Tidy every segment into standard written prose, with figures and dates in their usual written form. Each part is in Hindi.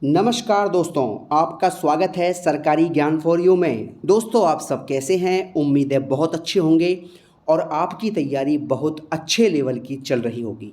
नमस्कार दोस्तों, आपका स्वागत है सरकारी ज्ञान फॉर यू में। दोस्तों, आप सब कैसे हैं? उम्मीद है बहुत अच्छे होंगे और आपकी तैयारी बहुत अच्छे लेवल की चल रही होगी।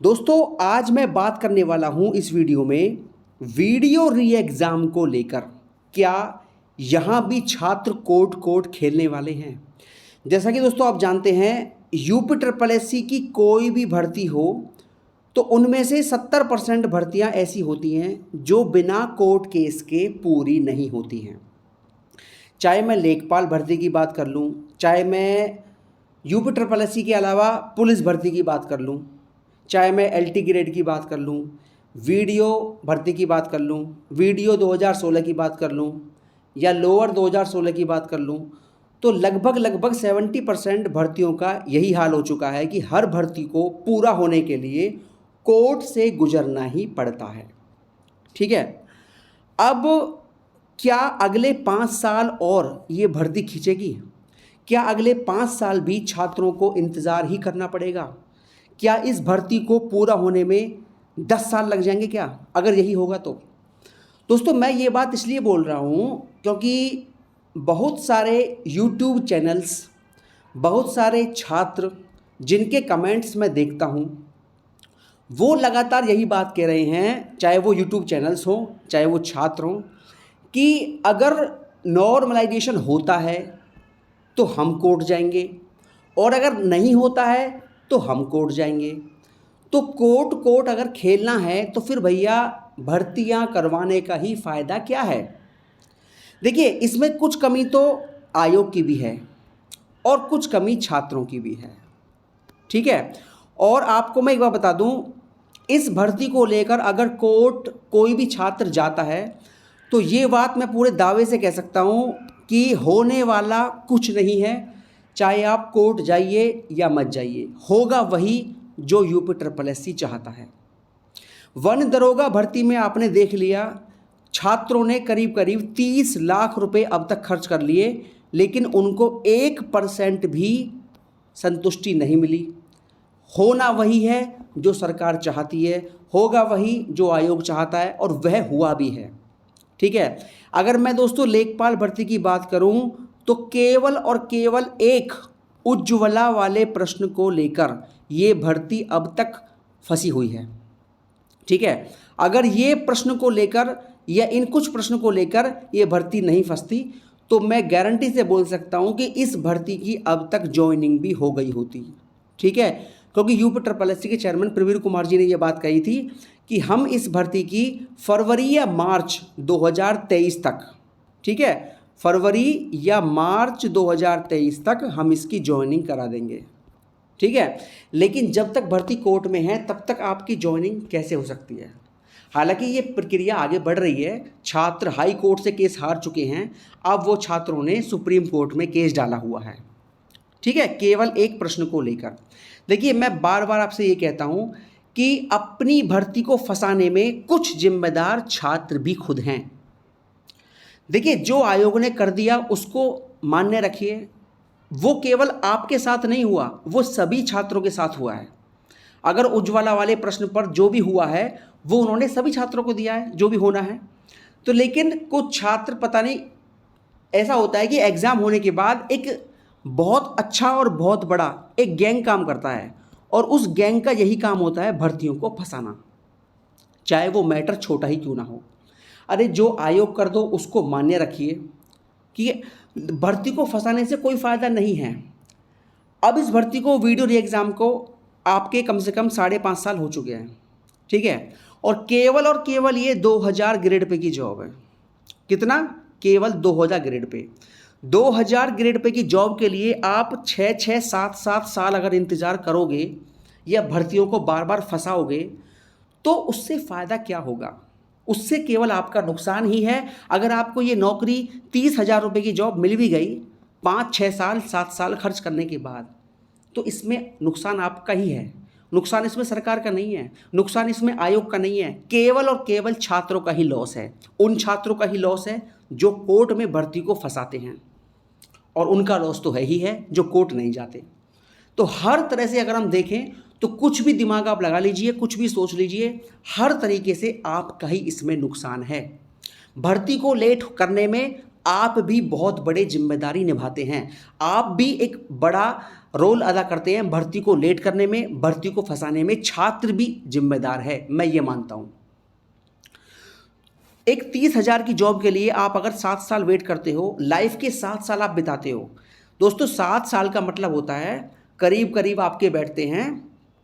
दोस्तों, आज मैं बात करने वाला हूं इस वीडियो में वीडियो री एग्ज़ाम को लेकर। क्या यहां भी छात्र कोर्ट कोर्ट खेलने वाले हैं? जैसा कि दोस्तों आप जानते हैं, यूपी ट्रिपल एससी की कोई भी भर्ती हो तो उनमें से 70% भर्तियां ऐसी होती हैं जो बिना कोर्ट केस के पूरी नहीं होती हैं। चाहे मैं लेखपाल भर्ती की बात कर लूं, चाहे मैं यूपी ट्रिपल एससी के अलावा पुलिस भर्ती की बात कर लूं, चाहे मैं एलटी ग्रेड की बात कर लूं, वीडियो भर्ती की बात कर लूं, वीडियो 2016 की बात कर लूं या लोअर 2016 की बात कर लूं, तो लगभग 70% भर्तियों का यही हाल हो चुका है कि हर भर्ती को पूरा होने के लिए कोर्ट से गुजरना ही पड़ता है। ठीक है, अब क्या अगले 5 साल और ये भर्ती खींचेगी? क्या अगले 5 साल भी छात्रों को इंतज़ार ही करना पड़ेगा? क्या इस भर्ती को पूरा होने में 10 साल लग जाएंगे क्या, अगर यही होगा तो? दोस्तों, मैं ये बात इसलिए बोल रहा हूँ क्योंकि बहुत सारे यूट्यूब चैनल्स, बहुत सारे छात्र जिनके कमेंट्स मैं देखता हूँ, वो लगातार यही बात कह रहे हैं, चाहे वो यूट्यूब चैनल्स हों, चाहे वो छात्र हों, कि अगर नॉर्मलाइजेशन होता है तो हम कोर्ट जाएंगे और अगर नहीं होता है तो हम कोर्ट जाएंगे। तो कोर्ट कोर्ट अगर खेलना है तो फिर भैया भर्तियां करवाने का ही फ़ायदा क्या है? देखिए, इसमें कुछ कमी तो आयोग की भी है और कुछ कमी छात्रों की भी है। ठीक है, और आपको मैं एक बात बता दूं, इस भर्ती को लेकर अगर कोर्ट कोई भी छात्र जाता है तो ये बात मैं पूरे दावे से कह सकता हूं कि होने वाला कुछ नहीं है। चाहे आप कोर्ट जाइए या मत जाइए, होगा वही जो यूपी ट्रिपल एससी चाहता है। वन दरोगा भर्ती में आपने देख लिया, छात्रों ने करीब करीब 30 लाख रुपए अब तक खर्च कर लिए, लेकिन उनको 1% भी संतुष्टि नहीं मिली। होना वही है जो सरकार चाहती है, होगा वही जो आयोग चाहता है और वह हुआ भी है। ठीक है, अगर मैं दोस्तों लेखपाल भर्ती की बात करूं तो केवल और केवल एक उज्ज्वला वाले प्रश्न को लेकर ये भर्ती अब तक फंसी हुई है। ठीक है, अगर ये प्रश्न को लेकर या इन कुछ प्रश्न को लेकर ये भर्ती नहीं फंसती तो मैं गारंटी से बोल सकता हूं कि इस भर्ती की अब तक ज्वाइनिंग भी हो गई होती। ठीक है, क्योंकि यूपी ट्रिपल एससी के चेयरमैन प्रवीण कुमार जी ने यह बात कही थी कि हम इस भर्ती की फरवरी या मार्च 2023 तक, ठीक है, फरवरी या मार्च 2023 तक हम इसकी ज्वाइनिंग करा देंगे। ठीक है, लेकिन जब तक भर्ती कोर्ट में है तब तक आपकी ज्वाइनिंग कैसे हो सकती है? हालांकि ये प्रक्रिया आगे बढ़ रही है, छात्र हाई कोर्ट से केस हार चुके हैं, अब वो छात्रों ने सुप्रीम कोर्ट में केस डाला हुआ है। ठीक है, केवल एक प्रश्न को लेकर। देखिए, मैं बार बार आपसे ये कहता हूं कि अपनी भर्ती को फंसाने में कुछ जिम्मेदार छात्र भी खुद हैं। देखिए, जो आयोग ने कर दिया उसको मान्य रखिए, वो केवल आपके साथ नहीं हुआ, वो सभी छात्रों के साथ हुआ है। अगर उज्ज्वला वाले प्रश्न पर जो भी हुआ है वो उन्होंने सभी छात्रों को दिया है, जो भी होना है। तो लेकिन कुछ छात्र, पता नहीं, ऐसा होता है कि एग्ज़ाम होने के बाद एक बहुत अच्छा और बहुत बड़ा एक गैंग काम करता है और उस गैंग का यही काम होता है भर्तियों को फंसाना, चाहे वो मैटर छोटा ही क्यों ना हो। अरे, जो आयोग कर दो उसको मान्य रखिए कि भर्ती को फंसाने से कोई फ़ायदा नहीं है। अब इस भर्ती को, वीडियो री एग्ज़ाम को आपके कम से कम 5.5 साल हो चुके हैं। ठीक है, और केवल ये 2000 ग्रेड पे की जॉब है। कितना? केवल 2000 ग्रेड पे। 2000 ग्रेड पे की जॉब के लिए आप 6-6, 7-7 साल अगर इंतज़ार करोगे या भर्तियों को बार बार फंसाओगे तो उससे फ़ायदा क्या होगा? उससे केवल आपका नुकसान ही है। अगर आपको ये नौकरी 30,000 रुपये की जॉब मिल भी गई 5-6 साल, 7 साल खर्च करने के बाद, तो इसमें नुकसान आपका ही है। नुकसान इसमें सरकार का नहीं है, नुकसान इसमें आयोग का नहीं है, केवल और केवल छात्रों का ही लॉस है। उन छात्रों का ही लॉस है जो कोर्ट में भर्ती को फंसाते हैं, और उनका लॉस तो है ही है जो कोर्ट नहीं जाते। तो हर तरह से अगर हम देखें तो कुछ भी दिमाग आप लगा लीजिए, कुछ भी सोच लीजिए, हर तरीके से आपका ही इसमें नुकसान है। भर्ती को लेट करने में आप भी बहुत बड़े जिम्मेदारी निभाते हैं, आप भी एक बड़ा रोल अदा करते हैं भर्ती को लेट करने में, भर्ती को फंसाने में छात्र भी जिम्मेदार है, मैं ये मानता हूँ। एक 30,000 की जॉब के लिए आप अगर 7 साल वेट करते हो, लाइफ के 7 साल आप बिताते हो। दोस्तों 7 साल का मतलब होता है करीब करीब आपके बैठते हैं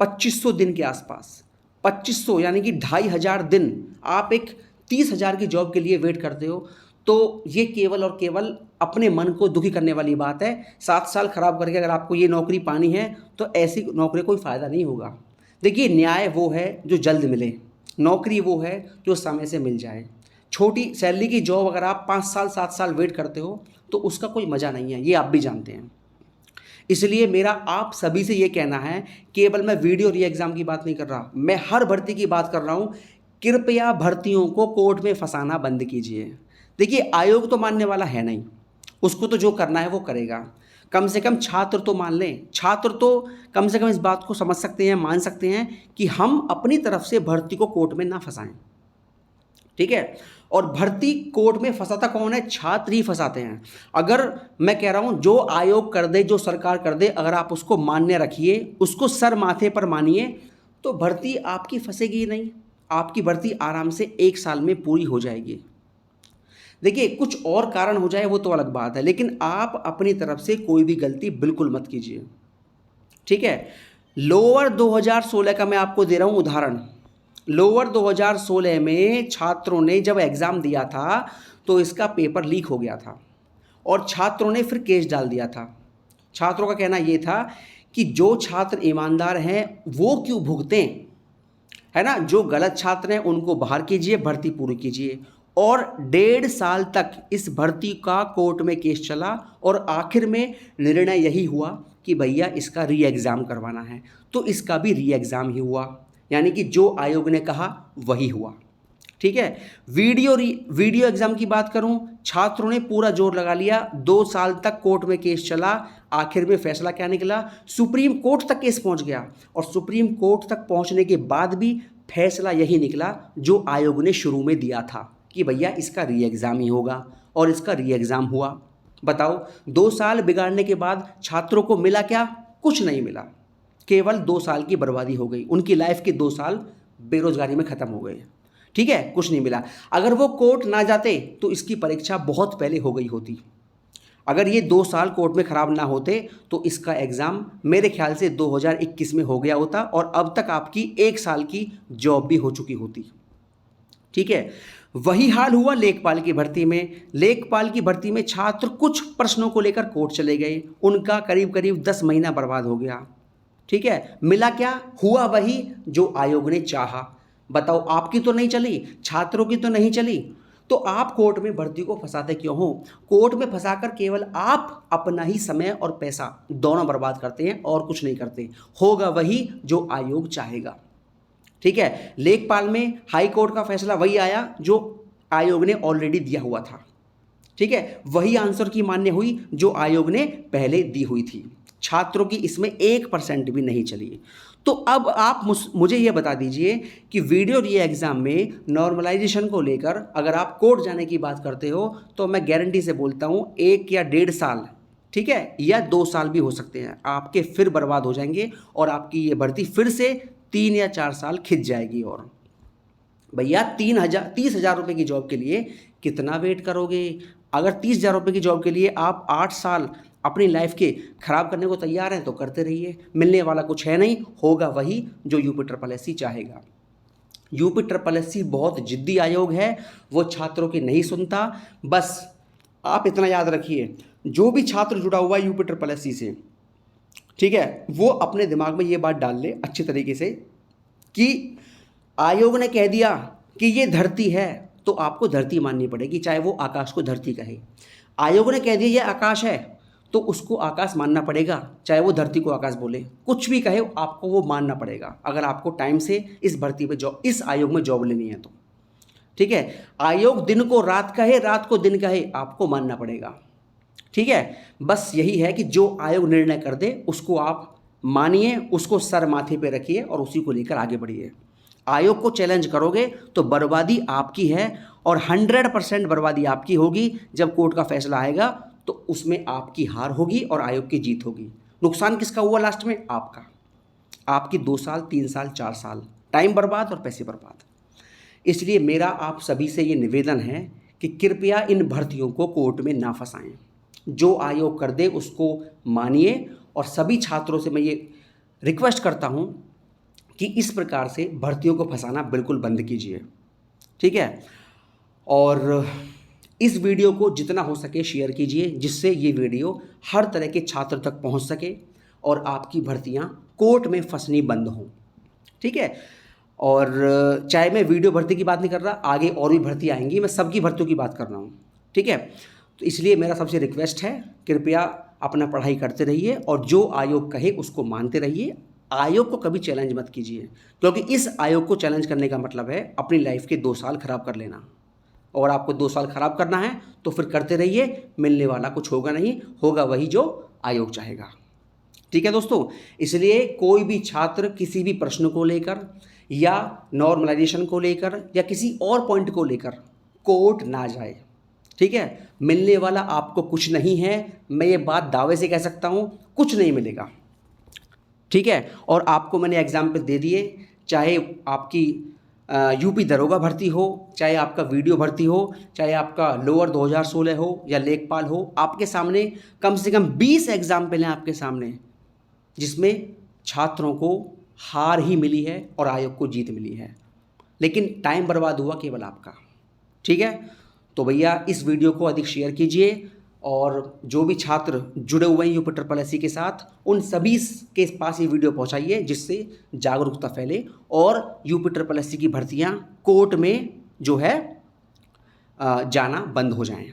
2500 दिन के आसपास। 2500 यानी कि 2,500 दिन आप एक 30,000 की जॉब के लिए वेट करते हो। तो ये केवल और केवल अपने मन को दुखी करने वाली बात है। 7 साल खराब करके अगर आपको ये नौकरी पानी है तो ऐसी नौकरी कोई फ़ायदा नहीं होगा। देखिए, न्याय वो है जो जल्द मिले, नौकरी वो है जो समय से मिल जाए। छोटी सैलरी की जॉब अगर आप 5 साल 7 साल वेट करते हो तो उसका कोई मज़ा नहीं है, ये आप भी जानते हैं। इसलिए मेरा आप सभी से ये कहना है, केवल मैं वीडियो री एग्ज़ाम की बात नहीं कर रहा, मैं हर भर्ती की बात कर रहा हूँ। कृपया भर्तियों को कोर्ट में फंसाना बंद कीजिए। देखिए, आयोग तो मानने वाला है नहीं, उसको तो जो करना है वो करेगा। कम से कम छात्र तो मान लें, छात्र तो कम से कम इस बात को समझ सकते हैं, मान सकते हैं कि हम अपनी तरफ से भर्ती को कोर्ट में ना फंसाएं। ठीक है, और भर्ती कोर्ट में फंसाता कौन है? छात्र ही फंसाते हैं। अगर मैं कह रहा हूं जो आयोग कर दे, जो सरकार कर दे, अगर आप उसको मान्य रखिए, उसको सर माथे पर मानिए, तो भर्ती आपकी फंसेगी नहीं, आपकी भर्ती आराम से 1 साल में पूरी हो जाएगी। देखिए, कुछ और कारण हो जाए वो तो अलग बात है, लेकिन आप अपनी तरफ से कोई भी गलती बिल्कुल मत कीजिए। ठीक है, लोअर 2016 का मैं आपको दे रहा हूं उदाहरण। लोअर 2016 में छात्रों ने जब एग्ज़ाम दिया था तो इसका पेपर लीक हो गया था और छात्रों ने फिर केस डाल दिया था। छात्रों का कहना ये था कि जो छात्र ईमानदार हैं वो क्यों भुगतें, है ना, जो गलत छात्र हैं उनको बाहर कीजिए, भर्ती पूरी कीजिए। और 1.5 साल तक इस भर्ती का कोर्ट में केस चला और आखिर में निर्णय यही हुआ कि भैया इसका री एग्ज़ाम करवाना है, तो इसका भी री एग्ज़ाम ही हुआ, यानी कि जो आयोग ने कहा वही हुआ। ठीक है, वीडियो एग्ज़ाम की बात करूं, छात्रों ने पूरा जोर लगा लिया, 2 साल तक कोर्ट में केस चला, आखिर में फैसला क्या निकला? सुप्रीम कोर्ट तक केस पहुंच गया और सुप्रीम कोर्ट तक पहुंचने के बाद भी फैसला यही निकला जो आयोग ने शुरू में दिया था कि भैया इसका री एग्ज़ाम ही होगा, और इसका री एग्ज़ाम हुआ। बताओ, 2 साल बिगाड़ने के बाद छात्रों को मिला क्या? कुछ नहीं मिला, केवल 2 साल की बर्बादी हो गई, उनकी लाइफ के 2 साल बेरोजगारी में ख़त्म हो गए। ठीक है, कुछ नहीं मिला। अगर वो कोर्ट ना जाते तो इसकी परीक्षा बहुत पहले हो गई होती। अगर ये 2 साल कोर्ट में ख़राब ना होते तो इसका एग्ज़ाम मेरे ख्याल से 2021 में हो गया होता और अब तक आपकी 1 साल की जॉब भी हो चुकी होती। ठीक है, वही हाल हुआ लेखपाल की भर्ती में। लेखपाल की भर्ती में छात्र कुछ प्रश्नों को लेकर कोर्ट चले गए, उनका करीब करीब 10 महीना बर्बाद हो गया। ठीक है, मिला क्या? हुआ वही जो आयोग ने चाहा। बताओ, आपकी तो नहीं चली, छात्रों की तो नहीं चली, तो आप कोर्ट में भर्ती को फंसाते क्यों हो? कोर्ट में फंसाकर केवल आप अपना ही समय और पैसा दोनों बर्बाद करते हैं और कुछ नहीं करते। होगा वही जो आयोग चाहेगा। ठीक है, लेखपाल में हाई कोर्ट का फैसला वही आया जो आयोग ने ऑलरेडी दिया हुआ था। ठीक है, वही आंसर की मान्य हुई जो आयोग ने पहले दी हुई थी। छात्रों की इसमें 1% भी नहीं चली। तो अब आप मुझे ये बता दीजिए कि वीडियो री एग्ज़ाम में नॉर्मलाइजेशन को लेकर अगर आप कोर्ट जाने की बात करते हो तो मैं गारंटी से बोलता हूँ 1 या 1.5 साल, ठीक है, या 2 साल भी हो सकते हैं, आपके फिर बर्बाद हो जाएंगे और आपकी ये भर्ती फिर से 3 या 4 साल खिंच जाएगी। और भैया 30,000 रुपये की जॉब के लिए कितना वेट करोगे? अगर 30,000 रुपये की जॉब के लिए आप 8 साल अपनी लाइफ के ख़राब करने को तैयार हैं तो करते रहिए, मिलने वाला कुछ है नहीं, होगा वही जो UPSSC चाहेगा। UPSSC बहुत जिद्दी आयोग है, वो छात्रों की नहीं सुनता। बस आप इतना याद रखिए, जो भी छात्र जुड़ा हुआ है UPSSC से, ठीक है, वो अपने दिमाग में ये बात डाल ले अच्छी तरीके से कि आयोग ने कह दिया कि ये धरती है तो आपको धरती माननी पड़ेगी, चाहे वो आकाश को धरती कहे। आयोग ने कह दिया ये आकाश है तो उसको आकाश मानना पड़ेगा, चाहे वो धरती को आकाश बोले, कुछ भी कहे आपको वो मानना पड़ेगा अगर आपको टाइम से इस भर्ती पे जॉब, इस आयोग में जॉब लेनी है तो। ठीक है, आयोग दिन को रात कहे, रात को दिन कहे, आपको मानना पड़ेगा। ठीक है, बस यही है कि जो आयोग निर्णय कर दे उसको आप मानिए, उसको सर माथे पे रखिए और उसी को लेकर आगे बढ़िए। आयोग को चैलेंज करोगे तो बर्बादी आपकी है और 100% बर्बादी आपकी होगी। जब कोर्ट का फैसला आएगा तो उसमें आपकी हार होगी और आयोग की जीत होगी। नुकसान किसका हुआ लास्ट में? आपका। आपकी 2 साल, 3 साल, 4 साल टाइम बर्बाद और पैसे बर्बाद। इसलिए मेरा आप सभी से ये निवेदन है कि कृपया इन भर्तियों को कोर्ट में ना फंसाएं। जो आयोग कर दे उसको मानिए और सभी छात्रों से मैं ये रिक्वेस्ट करता हूँ कि इस प्रकार से भर्तियों को फंसाना बिल्कुल बंद कीजिए, ठीक है। और इस वीडियो को जितना हो सके शेयर कीजिए, जिससे ये वीडियो हर तरह के छात्र तक पहुंच सके और आपकी भर्तियां कोर्ट में फंसनी बंद हों, ठीक है। और चाहे मैं वीडियो भर्ती की बात नहीं कर रहा, आगे और भी भर्ती आएंगी, मैं सबकी भर्तियों की बात कर रहा हूँ, ठीक है। तो इसलिए मेरा सबसे रिक्वेस्ट है, कृपया अपना पढ़ाई करते रहिए और जो आयोग कहे उसको मानते रहिए। आयोग को कभी चैलेंज मत कीजिए, क्योंकि इस आयोग को चैलेंज करने का मतलब है अपनी लाइफ के 2 साल खराब कर लेना। और आपको 2 साल खराब करना है तो फिर करते रहिए, मिलने वाला कुछ होगा नहीं, होगा वही जो आयोग चाहेगा, ठीक है दोस्तों। इसलिए कोई भी छात्र किसी भी प्रश्न को लेकर या नॉर्मलाइजेशन को लेकर या किसी और पॉइंट को लेकर कोर्ट ना जाए, ठीक है। मिलने वाला आपको कुछ नहीं है, मैं ये बात दावे से कह सकता हूँ, कुछ नहीं मिलेगा, ठीक है। और आपको मैंने एग्जाम्पल दे दिए, चाहे आपकी यूपी दरोगा भर्ती हो, चाहे आपका वीडियो भर्ती हो, चाहे आपका लोअर 2016 हो या लेखपाल हो, आपके सामने कम से कम 20 एग्जाम्पल हैं आपके सामने, जिसमें छात्रों को हार ही मिली है और आयोग को जीत मिली है, लेकिन टाइम बर्बाद हुआ केवल आपका, ठीक है। तो भैया इस वीडियो को अधिक शेयर कीजिए और जो भी छात्र जुड़े हुए हैं यूपी ट्रिपल एससी के साथ, उन सभी के पास ये वीडियो पहुंचाइए, जिससे जागरूकता फैले और यूपी ट्रिपल एससी की भर्तियां कोर्ट में जो है जाना बंद हो जाएं,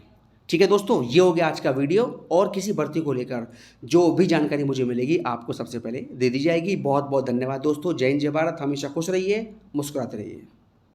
ठीक है दोस्तों। ये हो गया आज का वीडियो, और किसी भर्ती को लेकर जो भी जानकारी मुझे मिलेगी आपको सबसे पहले दे दी जाएगी। बहुत बहुत धन्यवाद दोस्तों। जय हिंद, जय भारत। हमेशा खुश रहिए, मुस्कुराते रहिए।